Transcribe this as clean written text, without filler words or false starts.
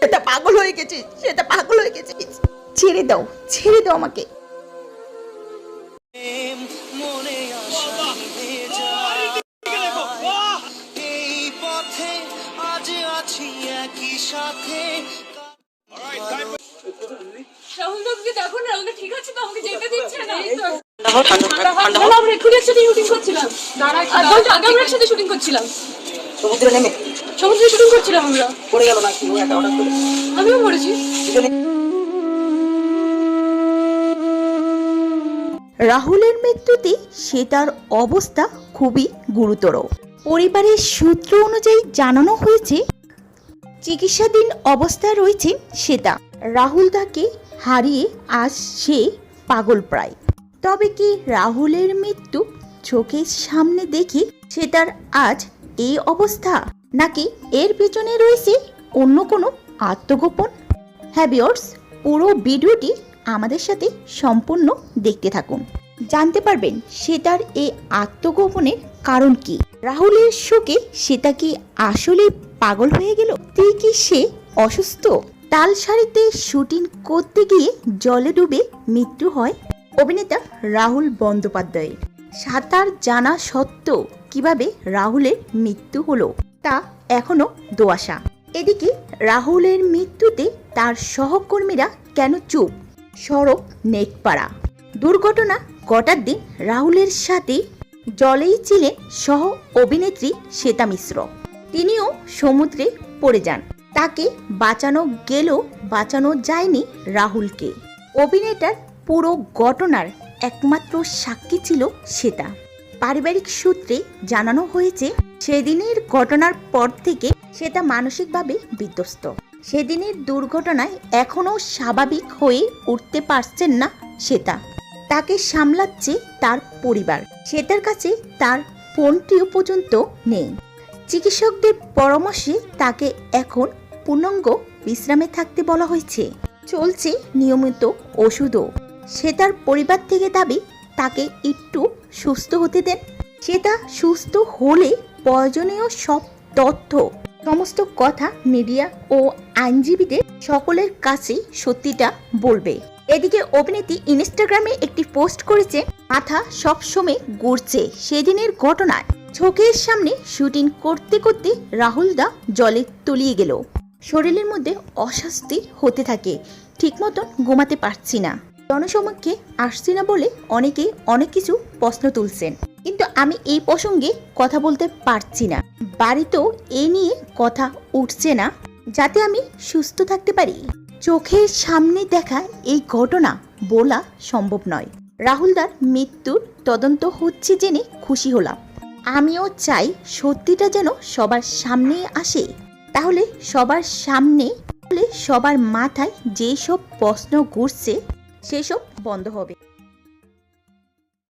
সেটা পাগল হয়ে গেছিস, সেটা পাগল হয়ে গেছিস। ছেড়ে দাও, ছেড়ে দাও আমাকে। মনে আশা নিভে যায়, এই পথে আজ আছি একই সাথে। রাহুল দাকে দেখো না, রাহুল ঠিক আছে তো, আমাকে যেতে দিচ্ছে না। এই তো আমরা এক্ষুনি একসাথে শুটিং করছিলাম, আগে আমরা একসাথে শুটিং করছিলাম, সমুদ্রে নেমে সমুদ্রে শুটিং করছিলাম আমরা। পড়ে গেল নাকি ও একটা হঠাৎ করে? আমিও পড়েছি। রাহুলের মৃত্যুতে শ্বেতার অবস্থা খুবই গুরুতর। পরিবারের সূত্র অনুযায়ী জানানো হয়েছে চিকিৎসাধীন অবস্থায় রয়েছেন শ্বেতা। রাহুল তাকে হারিয়ে আজ সে পাগল প্রায়। তবে কি রাহুলের মৃত্যু চোখের সামনে দেখে শ্বেতার আজ এই অবস্থা, নাকি এর পেছনে রয়েছে অন্য কোনো আত্মগোপন? হ্যাঁ ভিউয়ার্স, পুরো ভিডিওটি আমাদের সাথে সম্পূর্ণ দেখতে থাকুন, জানতে পারবেন শ্বেতার এই আত্মগোপনের কারণ কি। রাহুলের শোকে শ্বেতা কি আসলে পাগল হয়ে গেল? তুই কি সে অসুস্থ? তালসারিতে শুটিং করতে গিয়ে জলে ডুবে মৃত্যু হয় অভিনেতা রাহুল বন্দ্যোপাধ্যায়ের। সাঁতার জানা সত্ত্বেও কিভাবে রাহুলের মৃত্যু হলো তা এখনো দোয়াশা। এদিকে রাহুলের মৃত্যুতে তার সহকর্মীরা কেন চুপ? সড়ক নেটপাড়া। দুর্ঘটনা ঘটার দিন রাহুলের সাথে জলেই ছিলেন সহ অভিনেত্রী শ্বেতা মিশ্র। তিনিও সমুদ্রে পড়ে যান। তাকে বাঁচানো গেলেও বাঁচানো যায়নি রাহুলকে। অভিনেতার পুরো ঘটনার একমাত্র সাক্ষী ছিল শ্বেতা। পারিবারিক সূত্রে জানানো হয়েছে সেদিনের ঘটনার পর থেকে শ্বেতা মানসিকভাবে বিধ্বস্ত। সেদিনের দুর্ঘটনায় এখনো স্বাভাবিক হয়ে উঠতে পারছেন না শ্বেতা। তাকে সামলাচ্ছে তার পরিবার। শ্বেতার কাছে তার ফোনটিও পর্যন্ত নেই। চিকিৎসকদের পরামর্শে তাকে এখন পূর্ণাঙ্গ বিশ্রামে থাকতে বলা হয়েছে। চলছে নিয়মিত ওষুধও। শ্বেতার পরিবার থেকে দাবি তাকে একটু সুস্থ হতে দেন। শ্বেতা সুস্থ হলে প্রয়োজনীয় সব তথ্য, সমস্ত কথা মিডিয়া ও আইনজীবীদের সকলের কাছে সত্যিটা বলবে। এদিকে অভিনেত্রী ইনস্টাগ্রামে একটি পোস্ট করেছে, মাথা সবসময় ঘুরছে সেদিনের ঘটনায়। চোখের সামনে শুটিং করতে করতে রাহুল দা জলে তলিয়ে গেল। শরীরের মধ্যে অস্বস্তি হতে থাকে, ঠিক মতন ঘুমাতে পারছি না, জনসমক্ষে আসছি না বলে অনেকে অনেক কিছু প্রশ্ন তুলছেন, কিন্তু আমি এই প্রসঙ্গে কথা বলতে পারছি না। বাড়িতেও এ নিয়ে কথা উঠছে না, যাতে আমি সুস্থ থাকতে পারি। চোখের সামনে দেখা এই ঘটনা বলা সম্ভব নয়। রাহুলদার মৃত্যুর তদন্ত হচ্ছে জেনে খুশি হলাম। আমিও চাই সত্যিটা যেন সবার সামনে আসে, তাহলে সবার মাথায় যেসব প্রশ্ন ঘুরছে সেসব বন্ধ হবে।